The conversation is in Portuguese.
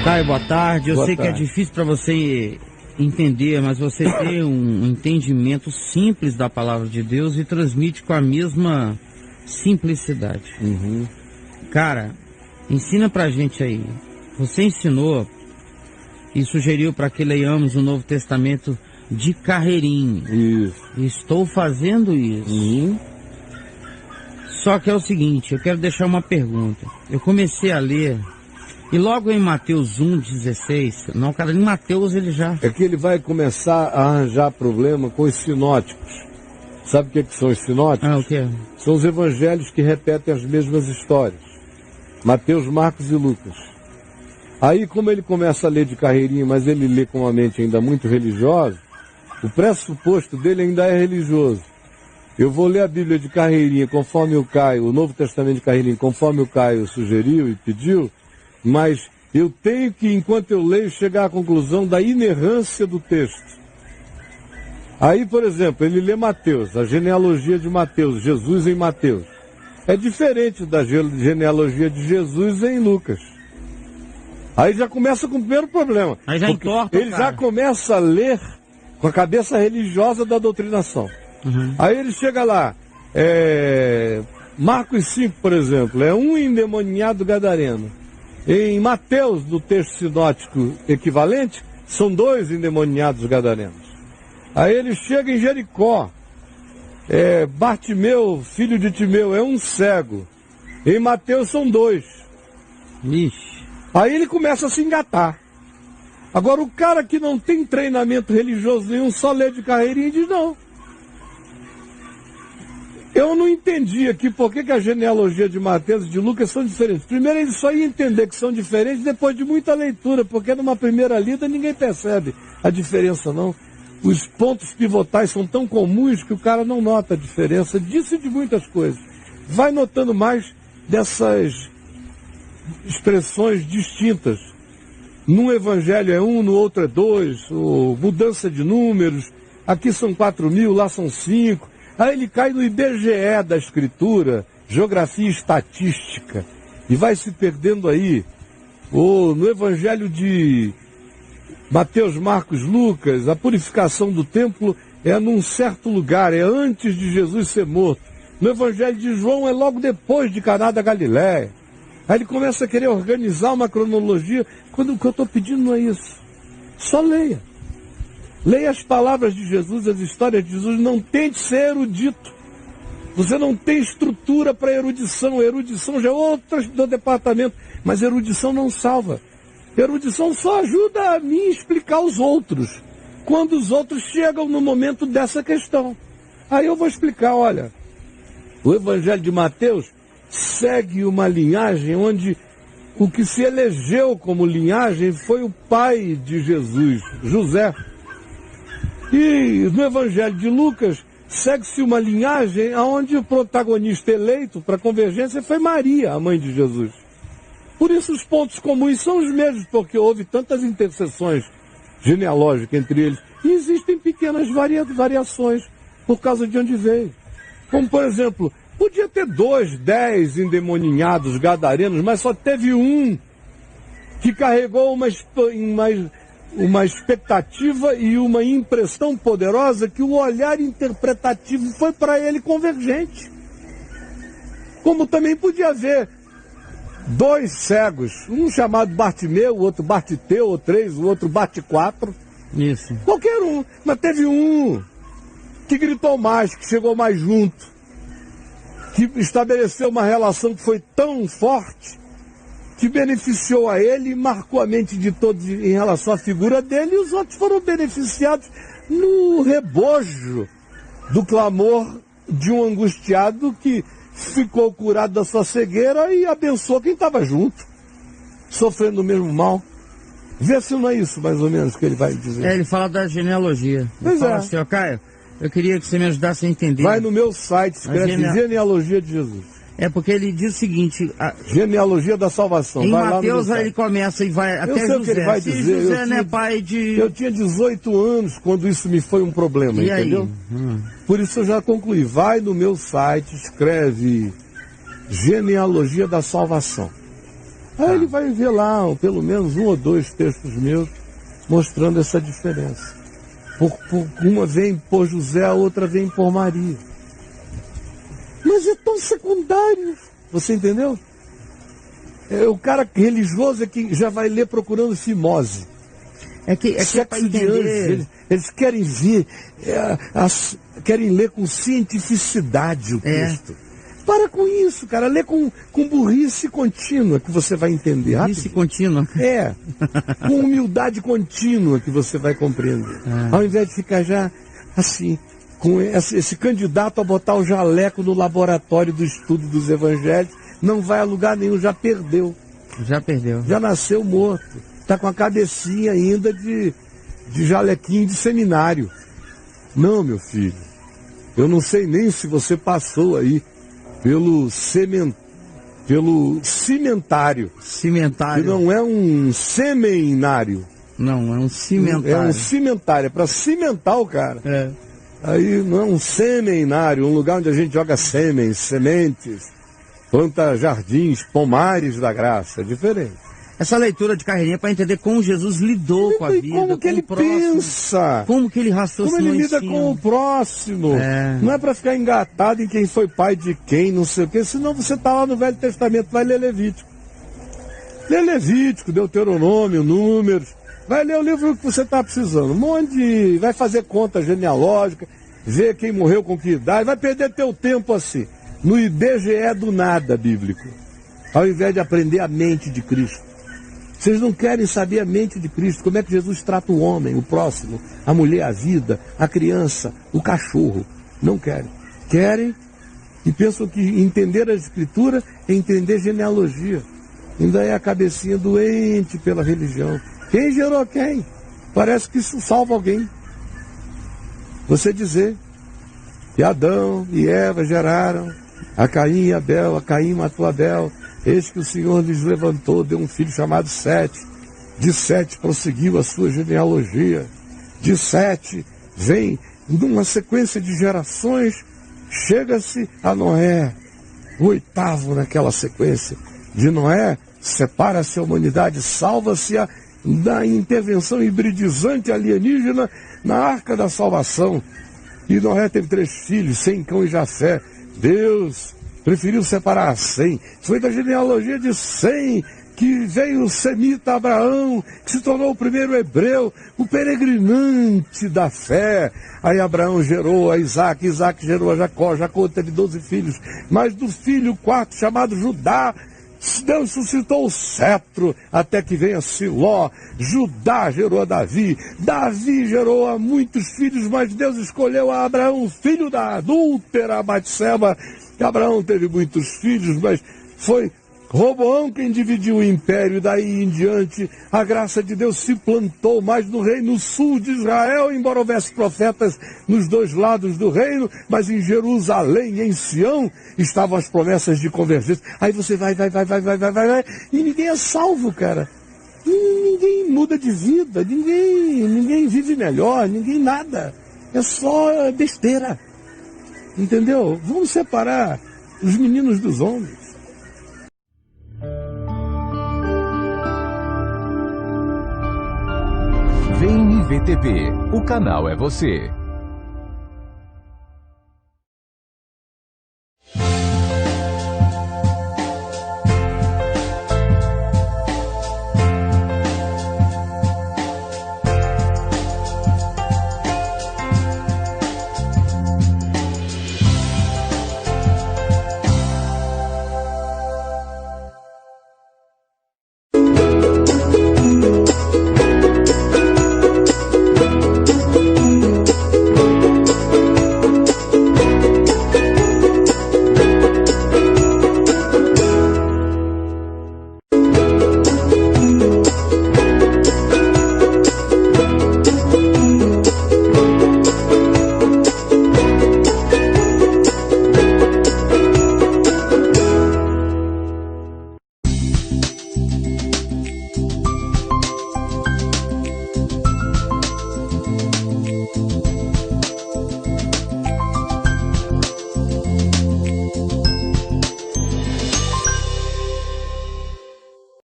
Caio, boa tarde. Eu Boa sei tarde. que é difícil para você entender, mas você tem um entendimento simples da palavra de Deus e transmite com a mesma simplicidade. Uhum. Cara, ensina pra gente aí. Você ensinou e sugeriu para que leiamos o Novo Testamento de carreirinha. Isso. Estou fazendo isso. Uhum. Só que é o seguinte, eu quero deixar uma pergunta. Eu comecei a ler, e logo em Mateus 1,16, não, cara, em Mateus ele já... É que ele vai começar a arranjar problema com os sinóticos. Sabe o que são os sinóticos? Ah, o quê? São os evangelhos que repetem as mesmas histórias. Mateus, Marcos e Lucas. Aí, como ele começa a ler de carreirinha, mas ele lê com uma mente ainda muito religiosa, o pressuposto dele ainda é religioso. Eu vou ler a Bíblia de carreirinha, conforme o Caio, o Novo Testamento de carreirinha, conforme o Caio sugeriu e pediu, mas eu tenho que, enquanto eu leio, chegar à conclusão da inerrância do texto. Aí, por exemplo, ele lê Mateus, a genealogia de Mateus, Jesus em Mateus. É diferente da genealogia de Jesus em Lucas. Aí já começa com o primeiro problema. Aí já entorta, ele já começa a ler com a cabeça religiosa da doutrinação. Uhum. Aí ele chega lá, Marcos 5, por exemplo, é um endemoniado gadareno. Em Mateus, do texto sinótico equivalente, são 2 endemoniados gadarenos. Aí ele chega em Jericó, Bartimeu, filho de Timeu, é um cego. Em Mateus são 2. Ixi. Aí ele começa a se engatar. Agora o cara que não tem treinamento religioso nenhum, só lê de carreirinha e diz não. Eu não entendi aqui por que a genealogia de Mateus e de Lucas são diferentes. Primeiro ele só ia entender que são diferentes depois de muita leitura, porque numa primeira lida ninguém percebe a diferença não. Os pontos pivotais são tão comuns que o cara não nota a diferença disso e de muitas coisas. Vai notando mais dessas expressões distintas. Num evangelho é 1, no outro é 2, mudança de números, aqui são 4.000, lá são 5. Aí ele cai no IBGE da escritura, geografia e estatística, e vai se perdendo aí. No evangelho de Mateus, Marcos, Lucas, a purificação do templo é num certo lugar, é antes de Jesus ser morto. No evangelho de João é logo depois de Caná da Galileia. Aí ele começa a querer organizar uma cronologia, quando o que eu estou pedindo não é isso. Só leia. Leia as palavras de Jesus, as histórias de Jesus, não tente ser erudito. Você não tem estrutura para erudição. Erudição já é outro do departamento, mas erudição não salva. Erudição só ajuda a mim explicar os outros, quando os outros chegam no momento dessa questão. Aí eu vou explicar, olha, o Evangelho de Mateus segue uma linhagem onde o que se elegeu como linhagem foi o pai de Jesus, José. E no Evangelho de Lucas segue-se uma linhagem onde o protagonista eleito para a convergência foi Maria, a mãe de Jesus. Por isso os pontos comuns são os mesmos, porque houve tantas interseções genealógicas entre eles. E existem pequenas variações por causa de onde veio. Como, por exemplo, podia ter 10 endemoninhados gadarenos, mas só teve um que carregou uma expectativa e uma impressão poderosa que o olhar interpretativo foi para ele convergente. Como também podia haver 2 cegos, um chamado Bartimeu, o outro Bartiteu, ou 3, o outro Bate-4. Isso. Qualquer um, mas teve um que gritou mais, que chegou mais junto, que estabeleceu uma relação que foi tão forte, que beneficiou a ele e marcou a mente de todos em relação à figura dele, e os outros foram beneficiados no rebojo do clamor de um angustiado que ficou curado da sua cegueira e abençoou quem estava junto, sofrendo o mesmo mal. Vê se não é isso, mais ou menos, que ele vai dizer. Ele fala da genealogia. Ele fala assim, ó, Caio, eu queria que você me ajudasse a entender. Vai no meu site, escreve Genealogia de Jesus. É porque ele diz o seguinte... Genealogia da salvação. Em vai Mateus lá ele começa e vai até José. O que ele vai Se dizer. José não é pai de... Eu tinha 18 anos quando isso me foi um problema, e entendeu? Por isso eu já concluí. Vai no meu site, escreve Genealogia da salvação. Aí ele vai ver lá, pelo menos 1 ou 2 textos meus, mostrando essa diferença. Uma vem por José, a outra vem por Maria. Mas é tão secundário. Você entendeu? O cara religioso é que já vai ler procurando fimose. Sexo de anjos. Eles querem ver, querem ler com cientificidade o texto. Para com isso, cara. Lê com burrice contínua que você vai entender. Burrice contínua? Com humildade contínua que você vai compreender. Ao invés de ficar já assim, com esse candidato a botar o jaleco no laboratório do estudo dos evangelhos, não vai a lugar nenhum, já perdeu. Já perdeu. Já nasceu morto. Está com a cabecinha ainda de jalequinho de seminário. Não, meu filho. Eu não sei nem se você passou aí pelo cimentário. Cimentário. Que não é um seminário. Não, é um cimentário. É um cimentário, é para cimentar o cara. Aí não é um seminário, um lugar onde a gente joga sêmen, sementes, planta jardins, pomares da graça. É diferente. Essa leitura de carreirinha para entender como Jesus lidou com a vida, como que ele pensa, como que ele raciocinou, como ele lida com o próximo. Não é para ficar engatado em quem foi pai de quem, não sei o quê, senão você está lá no Velho Testamento, vai ler Levítico. Lê Levítico, Deuteronômio, Números, vai ler o livro que você está precisando, vai fazer conta genealógica, ver quem morreu com que idade, vai perder teu tempo assim, no IBGE do nada bíblico, ao invés de aprender a mente de Cristo. Vocês não querem saber a mente de Cristo, como é que Jesus trata o homem, o próximo, a mulher, a vida, a criança, o cachorro. Não querem. Querem e pensam que entender a Escritura é entender genealogia. Ainda é a cabecinha doente pela religião. Quem gerou quem? Parece que isso salva alguém. Você dizer que Adão e Eva geraram a Caim e Abel, a Caim matou Abel. Eis que o Senhor lhes levantou, deu um filho chamado Sete. De Sete prosseguiu a sua genealogia. De Sete vem, numa sequência de gerações, chega-se a Noé. O 8º naquela sequência. De Noé, separa-se a humanidade, salva-se da intervenção hibridizante alienígena na arca da salvação. E Noé teve 3 filhos, Sem, Cão e Jafé. Deus preferiu separar 100. Foi da genealogia de 100 que veio o semita Abraão, que se tornou o primeiro hebreu, o peregrinante da fé. Aí Abraão gerou a Isaac, Isaac gerou a Jacó, Jacó teve 12 filhos. Mas do filho 4, chamado Judá, Deus suscitou o cetro até que venha Siló. Judá gerou a Davi. Davi gerou a muitos filhos, mas Deus escolheu a Abraão, filho da adúltera Batseba. Abraão teve muitos filhos, mas foi Roboão quem dividiu o império. E daí em diante a graça de Deus se plantou mais no reino sul de Israel, embora houvesse profetas nos 2 lados do reino, mas em Jerusalém, em Sião, estavam as promessas de convergência. Aí você vai, e ninguém é salvo, cara. E ninguém muda de vida, ninguém vive melhor, ninguém nada. É só besteira. Entendeu? Vamos separar os meninos dos homens. Vem IVTV, o canal é você.